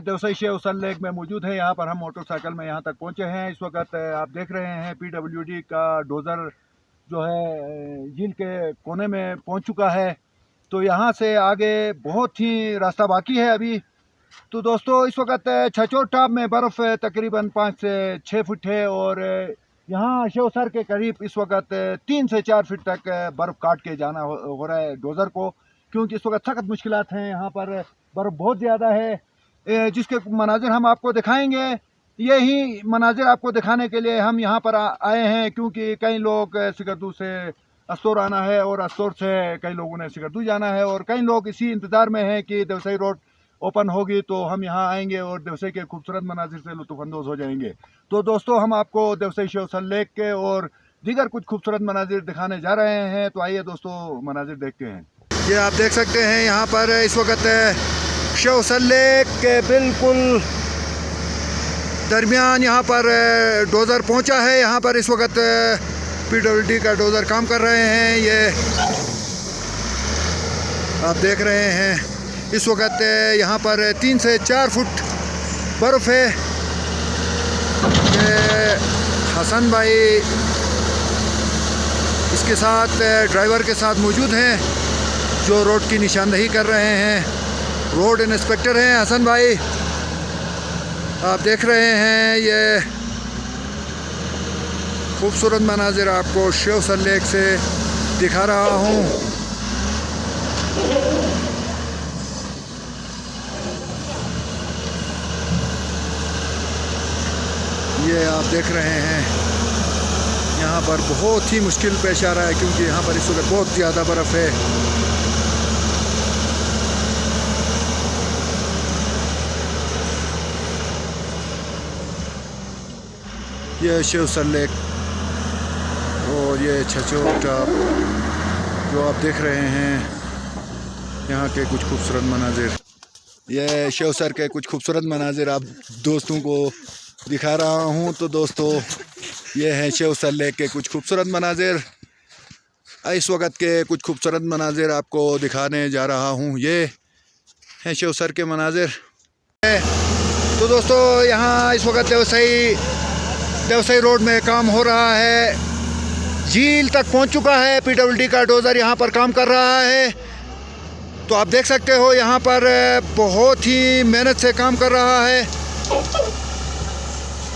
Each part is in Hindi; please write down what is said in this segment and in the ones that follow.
देवसई शेवसल लेक में मौजूद है। यहाँ पर हम मोटरसाइकिल में यहाँ तक पहुँचे हैं। इस वक्त आप देख रहे हैं PWD का डोज़र जो है झील के कोने में पहुँच चुका है। तो यहाँ से आगे बहुत ही रास्ता बाकी है अभी। तो दोस्तों इस वक्त छचोर टॉप में बर्फ़ तकरीबन 5 से 6 फुट है और यहाँ शेवसर के करीब इस वक्त 3 से 4 फीट तक बर्फ़ काट के जाना हो रहा है डोज़र को, क्योंकि इस वक्त सख्त मुश्किलात हैं। यहाँ पर बर्फ़ बहुत ज़्यादा है, जिसके मनाजिर हम आपको दिखाएंगे। यही मनाजिर आपको दिखाने के लिए हम यहाँ पर आए हैं, क्योंकि कई लोग सिकरदू से अस्तोर आना है और अस्तोर से कई लोगों ने सिकरदू जाना है और कई लोग इसी इंतज़ार में हैं कि देवसई रोड ओपन होगी तो हम यहाँ आएंगे और देवसई के खूबसूरत मनाजिर से लुत्फ़अंदोज़ हो जाएंगे। तो दोस्तों हम आपको देवसई शेवसल लेक के और दीगर कुछ खूबसूरत मनाजिर दिखाने जा रहे हैं। तो आइए दोस्तों मनाजिर देखते हैं। ये आप देख सकते हैं यहाँ पर इस वक्त शेवसल लेक के बिल्कुल दरमियान यहाँ पर डोज़र पहुँचा है। यहाँ पर इस वक्त PWD का डोज़र काम कर रहे हैं। ये आप देख रहे हैं इस वक्त यहाँ पर 3 से 4 फुट बर्फ़ है। ये हसन भाई इसके साथ ड्राइवर के साथ मौजूद हैं जो रोड की निशानदही कर रहे हैं। रोड इंस्पेक्टर हैं हसन भाई। आप देख रहे हैं ये खूबसूरत मनाजिर आपको शेवसल लेक से दिखा रहा हूँ। ये आप देख रहे हैं यहाँ पर बहुत ही मुश्किल पेश आ रहा है, क्योंकि यहाँ पर इस वक्त बहुत ज़्यादा बर्फ़ है। ये शेवसल लेक और ये छचोर टॉप जो आप देख रहे हैं यहाँ के कुछ खूबसूरत मनाजिर। ये शेवसर के कुछ खूबसूरत मनाजिर आप दोस्तों को दिखा रहा हूँ। तो दोस्तों ये हैं शेवसल लेक के कुछ खूबसूरत मनाजिर। इस वक्त के कुछ खूबसूरत मनाजिर आपको दिखाने जा रहा हूँ। ये हैं शेवसर के मनाजिर। तो दोस्तों यहाँ इस वक्त देवसई रोड में काम हो रहा है। झील तक पहुँच चुका है। PWD का डोज़र यहाँ पर काम कर रहा है। तो आप देख सकते हो यहाँ पर बहुत ही मेहनत से काम कर रहा है।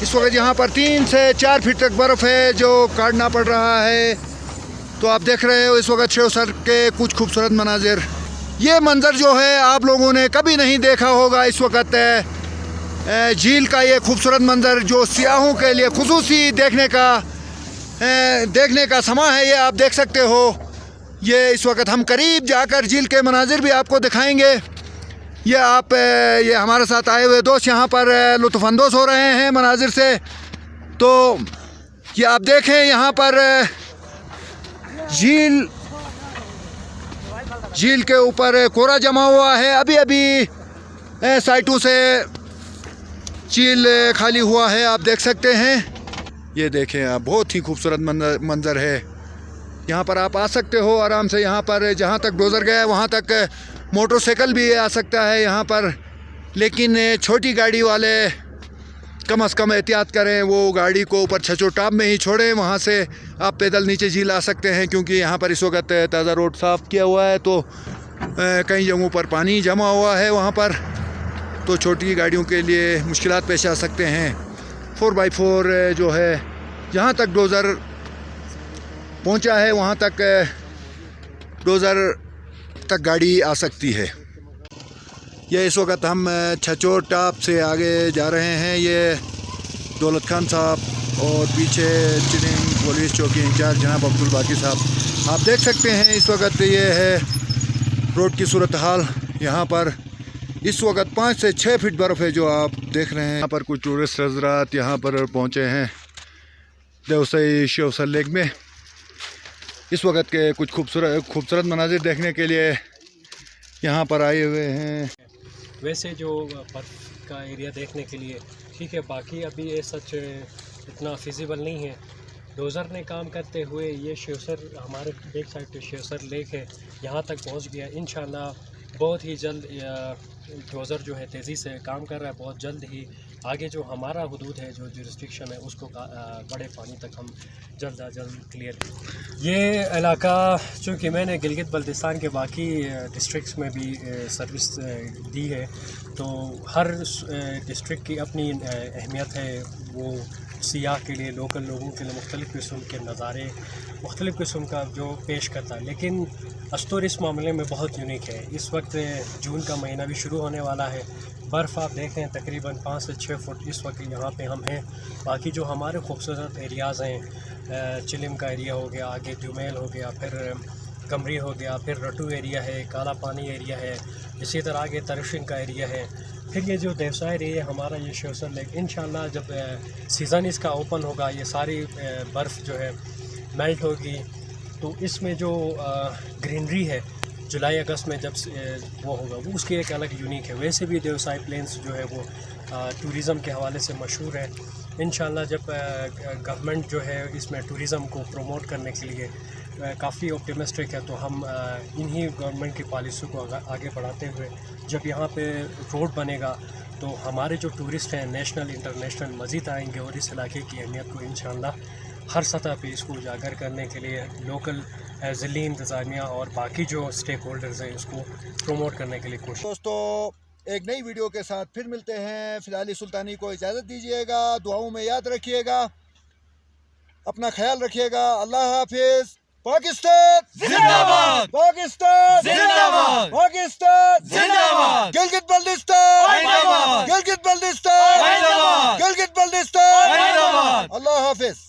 इस वक्त यहाँ पर 3 से 4 फीट तक बर्फ़ है जो काटना पड़ रहा है। तो आप देख रहे हो इस वक्त शेवसर के कुछ खूबसूरत मनाजिर। ये मंज़र जो है आप लोगों ने कभी नहीं देखा होगा। इस वक्त झील का ये खूबसूरत मंज़र जो सियाहों के लिए खुसूसी देखने का समा है, ये आप देख सकते हो। ये इस वक्त हम करीब जाकर झील के मनाजिर भी आपको दिखाएंगे। ये हमारे साथ आए हुए दोस्त यहाँ पर लुत्फ़अंदोज़ हो रहे हैं मनाजिर से। तो ये आप देखें यहाँ पर झील के ऊपर कोहरा जमा हुआ है। अभी साइटों से झील खाली हुआ है, आप देख सकते हैं। ये देखें आप बहुत ही खूबसूरत मंज़र है। यहाँ पर आप आ सकते हो आराम से। यहाँ पर जहाँ तक डोज़र गया है वहाँ तक मोटरसाइकिल भी आ सकता है यहाँ पर, लेकिन छोटी गाड़ी वाले कम से कम एहतियात करें। वो गाड़ी को ऊपर छचोर टॉप में ही छोड़ें, वहाँ से आप पैदल नीचे झील आ सकते हैं, क्योंकि यहाँ पर इस वक्त ताज़ा रोड साफ़ किया हुआ है। तो कई जगहों पर पानी जमा हुआ है वहाँ पर, तो छोटी गाड़ियों के लिए मुश्किलात पेश आ सकते हैं। 4x4 जो है जहाँ तक डोज़र पहुँचा है वहाँ तक डोज़र तक गाड़ी आ सकती है। ये इस वक्त हम छचोर टॉप से आगे जा रहे हैं। ये दौलत खान साहब और पीछे चिरिंग पुलिस चौकी इंचार्ज जनाब अब्दुल बाकी साहब। आप देख सकते हैं इस वक्त ये है रोड की सूरत हाल। यहाँ पर इस वक्त 5 से 6 फीट बर्फ़ है जो आप देख रहे हैं। यहाँ पर कुछ टूरिस्ट हज़रात यहाँ पर पहुँचे हैं देवसई शेवसल लेक में। इस वक्त के कुछ खूबसूरत मनाजिर देखने के लिए यहाँ पर आए हुए हैं। वैसे जो बर्फ़ का एरिया देखने के लिए ठीक है, बाकी अभी ये सच इतना फिजिबल नहीं है। डोज़र ने काम करते हुए ये शेवसर हमारे बैक साइड पे शेवसर लेक है, यहाँ तक पहुँच गया। इंशाल्लाह बहुत ही जल्द डोज़र जो है तेज़ी से काम कर रहा है। बहुत जल्द ही आगे जो हमारा हुदूद है, जो जुरिस्डिक्शन है, उसको बड़े पानी तक हम जल्द अज जल्द क्लियर करें। ये इलाका चूँकि मैंने गिलगित बल्तिस्तान के बाकी डिस्ट्रिक्ट्स में भी सर्विस दी है, तो हर डिस्ट्रिक्ट की अपनी अहमियत है। वो सियाह के लिए, लोकल लोगों के लिए मुख्तलिफ़ किस्म के नज़ारे, मुख्तलिफ़ किस्म का जो पेश करता है। लेकिन अस्तूर इस मामले में बहुत यूनिक है। इस वक्त जून का महीना भी शुरू होने वाला है। बर्फ़ आप देखें तकरीबन 5 से 6 फुट इस वक्त यहाँ पे हम हैं। बाकी जो हमारे खूबसूरत एरियाज़ हैं, चिलिम का एरिया हो गया, आगे जुमेल हो गया, फिर कमरी हो गया, फिर रटू एरिया है, काला पानी एरिया है, इसी तरह आगे तरशिन का एरिया है, फिर ये जो देवसाई एरिया हमारा ये शेवसर लेक। इंशाल्लाह जब सीज़न इसका ओपन होगा, ये सारी बर्फ़ जो है मेल्ट होगी, तो इसमें जो ग्रीनरी है जुलाई अगस्त में जब वो होगा, वो उसकी एक अलग यूनिक है। वैसे भी देवसाई प्लेन्स जो है वो टूरिज़म के हवाले से मशहूर है। इंशाल्लाह जब गवर्नमेंट जो है इसमें टूरिज़म को प्रमोट करने के लिए काफ़ी ऑप्टिमिस्टिक है, तो हम इन्हीं गवर्नमेंट की पॉलिसी को आगे बढ़ाते हुए जब यहाँ पे रोड बनेगा, तो हमारे जो टूरिस्ट हैं नेशनल इंटरनेशनल मज़ीद आएंगे और इस इलाके की अहमियत को इंशाल्लाह हर सतह पे इसको उजागर करने के लिए लोकल ज़िली इंतज़ामिया और बाकी जो स्टेक होल्डर्स हैं इसको प्रमोट करने के लिए कोशिश। दोस्तों, एक नई वीडियो के साथ फिर मिलते हैं। फ़िलहाल सुल्तानी को इजाज़त दीजिएगा। दुआओं में याद रखिएगा, अपना ख्याल रखिएगा। अल्लाह हाफिज़। पाकिस्तान जिंदाबाद, पाकिस्तान जिंदाबाद, पाकिस्तान जिंदाबाद, गिलगित बल्तिस्तान जिंदाबाद, गिलगित बल्तिस्तान जिंदाबाद, गिलगित बल्तिस्तान। जिंदाबाद। अल्लाह हाफिज़।